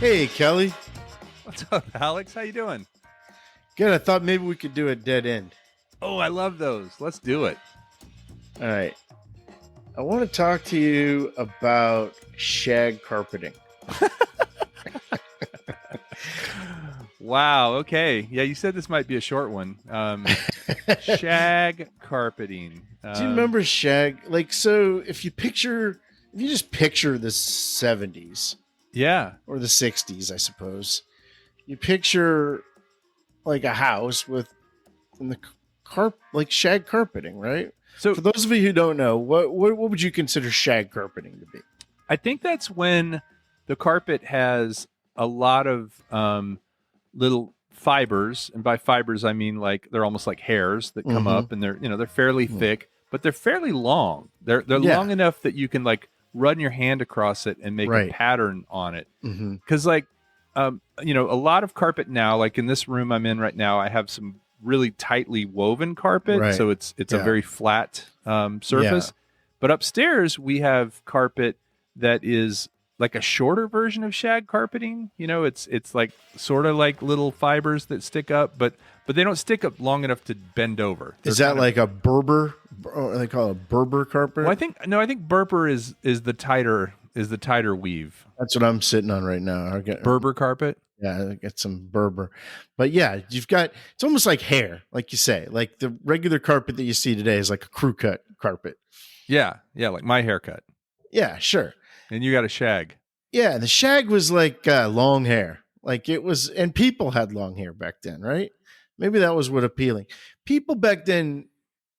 Hey, Kelly. What's up, Alex? How you doing? Good. I thought maybe we could do a dead end. Oh, I love those. Let's do it. All right. I want to talk to you about shag carpeting. Wow. Okay. Yeah, you said this might be a short one. Shag carpeting. Do you remember shag? Like, so if you just picture the 70s Yeah. or the 60s, I suppose, you picture like a house with the like shag carpeting, right? So For those of you who don't know, what would you consider shag carpeting to be? I think that's when the carpet has a lot of little fibers, and by fibers I mean like they're almost like hairs that come up, and they're fairly thick, but they're fairly long. They're long enough that you can like run your hand across it and make a pattern on it. Because a lot of carpet now, like in this room I'm in right now, I have some really tightly woven carpet, so it's a very flat surface. But upstairs we have carpet that is like a shorter version of shag carpeting. It's like sort of like little fibers that stick up, but they don't stick up long enough to bend over. Is that like a Berber? They call it a Berber carpet? Well, I think Berber is the tighter weave. That's what I'm sitting on right now. Berber carpet. Yeah, I get some Berber. But yeah, it's almost like hair, like you say. Like the regular carpet that you see today is like a crew cut carpet. Yeah, like my haircut. Yeah, sure. And you got a shag. Yeah, the shag was like long hair. Like it was, and people had long hair back then, right? Maybe that was what appealing. People back then,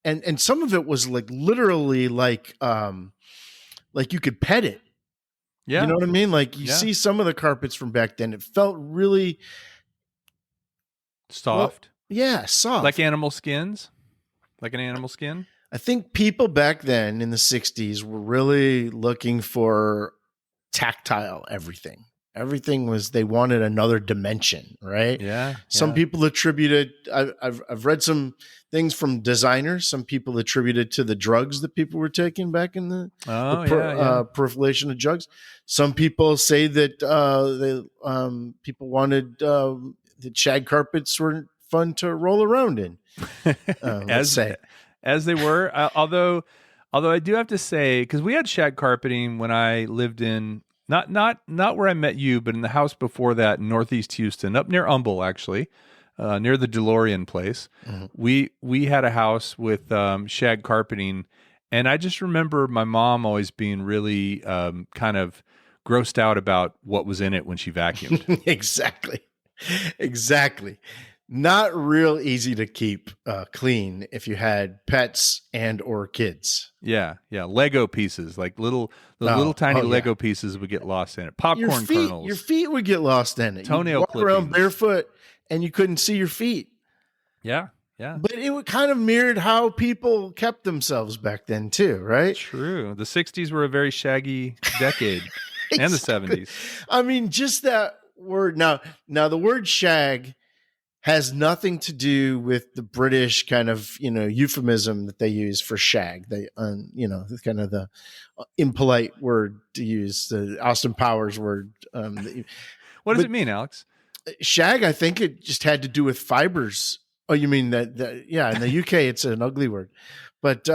and some of it was like literally like you could pet it. Yeah. You know what I mean? Like you see some of the carpets from back then, it felt really soft. Soft. Like animal skins? Like an animal skin? I think people back then in the 60s were really looking for tactile everything. Everything they wanted another dimension, right? Yeah. Some people attributed, I've read some things from designers. Some people attributed to the drugs that people were taking back in the proliferation of drugs. Some people say that people wanted that shag carpets were fun to roll around in. As they were, although I do have to say, because we had shag carpeting when I lived in not where I met you, but in the house before that in Northeast Houston, up near Humble, actually, near the DeLorean place. We had a house with shag carpeting, and I just remember my mom always being really kind of grossed out about what was in it when she vacuumed. Exactly. Not real easy to keep clean if you had pets and or kids. Yeah. Lego pieces, like little tiny Lego pieces would get lost in it. Popcorn kernels. Your feet would get lost in it. Toenail You'd walk clippings. around barefoot and you couldn't see your feet. Yeah. But it would kind of mirrored how people kept themselves back then too, right? True. The 60s were a very shaggy decade. And the 70s. I mean, just that word. Now the word shag has nothing to do with the British kind of, euphemism that they use for shag. They, kind of the impolite word to use, the Austin Powers word. What does it mean, Alex? Shag, I think it just had to do with fibers. Oh, you mean that? Yeah, in the UK, it's an ugly word, but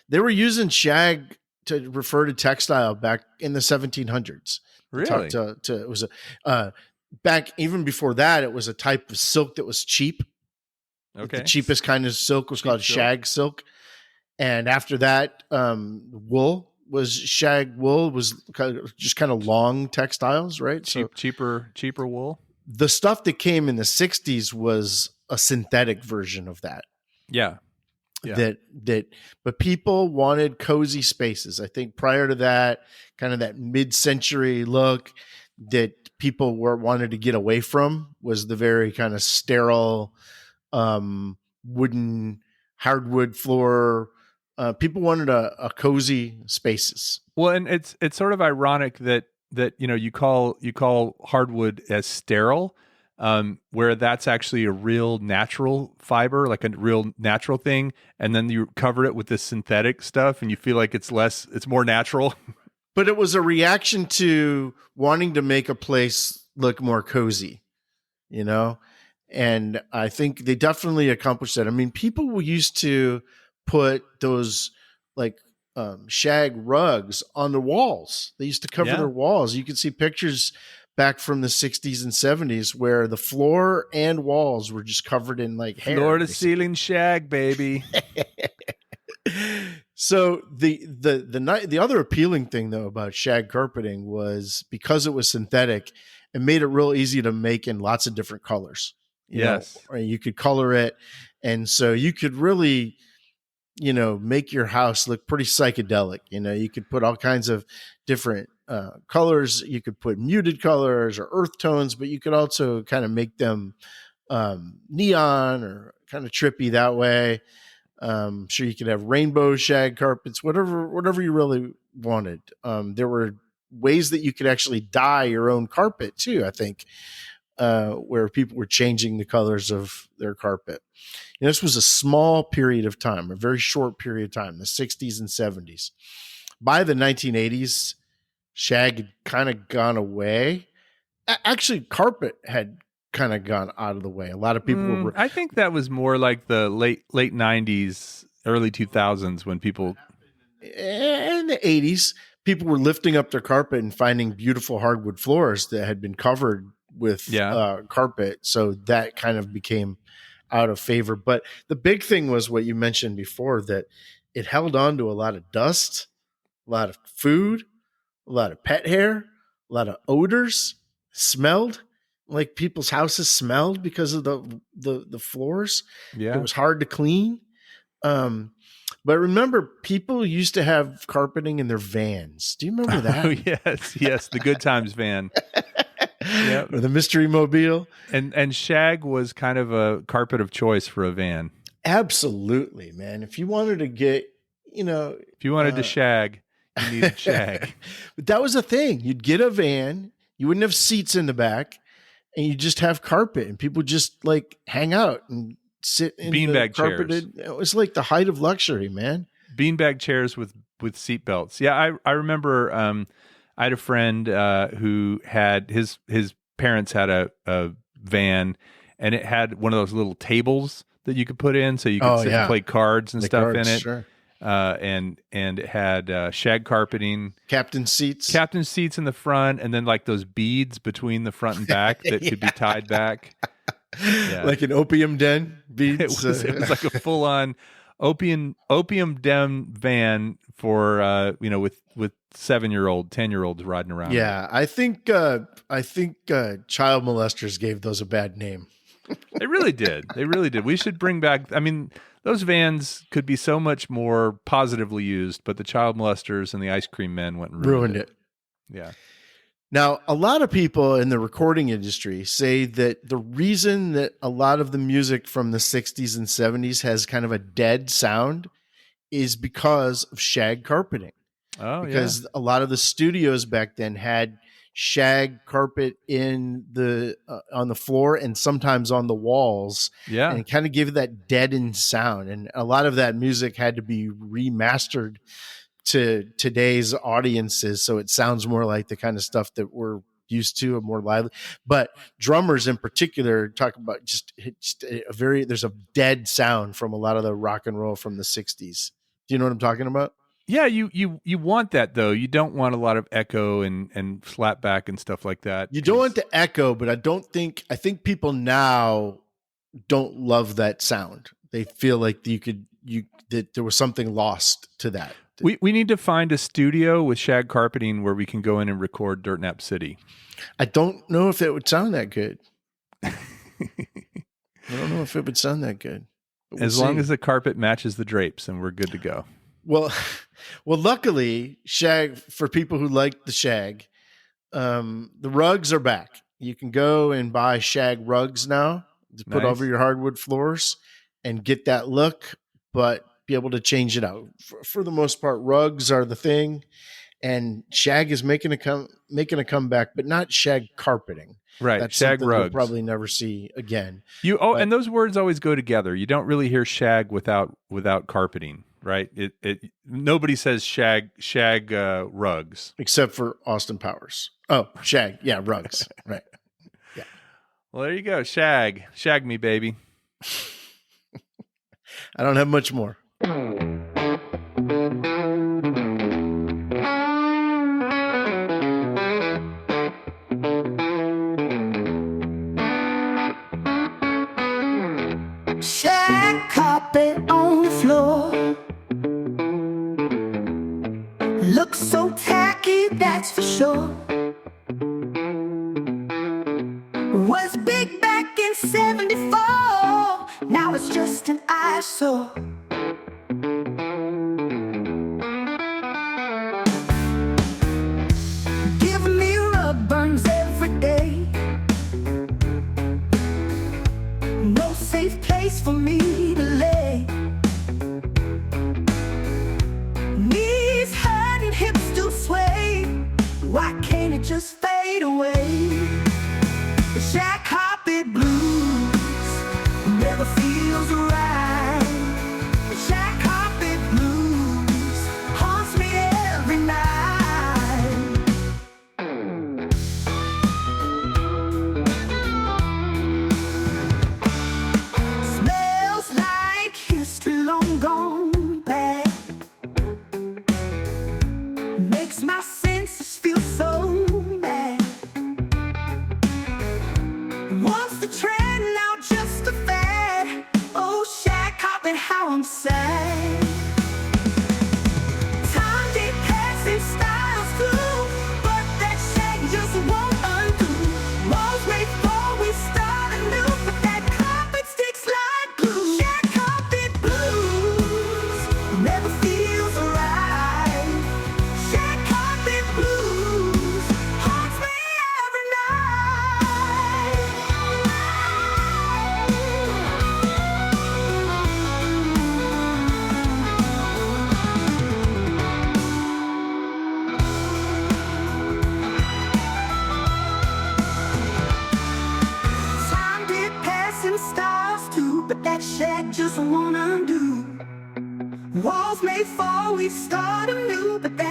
they were using shag to refer to textile back in the 1700s. Really? It was back even before that, it was a type of silk that was cheap. Okay. The cheapest kind of silk was called shag silk. And after that, shag wool was kind of long textiles, right? Cheaper wool. The stuff that came in the 60s was a synthetic version of that. Yeah. But people wanted cozy spaces. I think prior to that, kind of that mid-century look that people wanted to get away from was the very kind of sterile wooden hardwood floor. People wanted a cozy spaces. Well, and it's sort of ironic that you call hardwood as sterile, where that's actually a real natural fiber, like a real natural thing, and then you cover it with this synthetic stuff, and you feel like it's more natural. But it was a reaction to wanting to make a place look more cozy, you know? And I think they definitely accomplished that. I mean, people used to put those like shag rugs on the walls. They used to cover their walls. You can see pictures back from the 60s and 70s where the floor and walls were just covered in like hair. Floor to ceiling shag, baby. So the other appealing thing though about shag carpeting was because it was synthetic, it made it real easy to make in lots of different colors. Yes. Or you could color it. And so you could really, make your house look pretty psychedelic. You could put all kinds of different colors. You could put muted colors or earth tones, but you could also kind of make them neon or kind of trippy that way. Sure, you could have rainbow shag carpets, whatever you really wanted. There were ways that you could actually dye your own carpet too, I think, where people were changing the colors of their carpet. This was a small period of time, a very short period of time, the 60s and 70s. By the 1980s, shag had kind of gone away. Actually, carpet had kind of gone out of the way. A lot of people were... I think that was more like the late 90s, early 2000s when people... In the 80s, people were lifting up their carpet and finding beautiful hardwood floors that had been covered with carpet. So that kind of became out of favor. But the big thing was what you mentioned before, that it held on to a lot of dust, a lot of food, a lot of pet hair, a lot of odors, smelled like people's houses smelled because of the floors. Yeah. It was hard to clean. But remember, people used to have carpeting in their vans. Do you remember that? Oh, yes. The Good Times van. Yep. Or the Mystery Mobile. And shag was kind of a carpet of choice for a van. Absolutely, man. If you wanted to get, if you wanted to shag, you needed shag. But that was the thing. You'd get a van, you wouldn't have seats in the back, and you just have carpet, and people just like hang out and sit in beanbag the carpeted. Chairs. It was like the height of luxury, man. Beanbag chairs with seat belts. Yeah, I remember. I had a friend who had his parents had a van, and it had one of those little tables that you could put in, so you could sit and play cards and stuff in it. Sure. And it had shag carpeting, captain seats in the front, and then like those beads between the front and back that could be tied back. Yeah. Like an opium den beads. It was like a full on opium den van for with 7-year-old, 10-year-olds riding around. Yeah, I think child molesters gave those a bad name. They really did. We should bring back. I mean, those vans could be so much more positively used, but the child molesters and the ice cream men went and ruined it. Yeah. Now, a lot of people in the recording industry say that the reason that a lot of the music from the 60s and 70s has kind of a dead sound is because of shag carpeting. Oh, because a lot of the studios back then had shag carpet in the on the floor and sometimes on the walls. Yeah. And it kind of gave that deadened sound. And a lot of that music had to be remastered to today's audiences, so it sounds more like the kind of stuff that we're used to, and more lively. But drummers in particular talk about just there's a dead sound from a lot of the rock and roll from the 60s. Do you know what I'm talking about? Yeah, you want that though. You don't want a lot of echo and slapback and stuff like that. You don't want the echo, but I think people now don't love that sound. They feel like that there was something lost to that. We need to find a studio with shag carpeting where we can go in and record Dirt Nap City. I don't know if it would sound that good. I don't know if it would sound that good. As long as the carpet matches the drapes, and we're good to go. Well, luckily, shag, for people who like the shag, the rugs are back. You can go and buy shag rugs now to put over your hardwood floors and get that look, but be able to change it out. For the most part, rugs are the thing, and shag is making a comeback, but not shag carpeting. Right, that's shag something rugs we'll probably never see again. And those words always go together. You don't really hear shag without carpeting. right? Nobody says shag rugs except for Austin Powers. Oh, Shag, yeah, rugs, right? Yeah. Well, there you go, Shag me, baby. I don't have much more. Shag carpet on the floor, looks so tacky, that's for sure. Was big back in '74, now it's just an eyesore. Give me rug burns every day, no safe place for me to lay. Knees hurt and hips do sway, why can't it just fade away? The shag carpet blues never feels right. The shag carpet blues haunts me every night. Smells like history long gone back, makes my senses feel so bad. Once the trend, now just a fad. Oh, shag carpet, how I'm sad. Time did pass and styles too, but that shag just won't undo. Walls made for we start anew, but that carpet sticks like glue. Shag carpet blues never feels right. Shag carpet blues haunts me every night. Time did pass and styles too, but that shag just won't undo. Walls may fall, we start anew, but that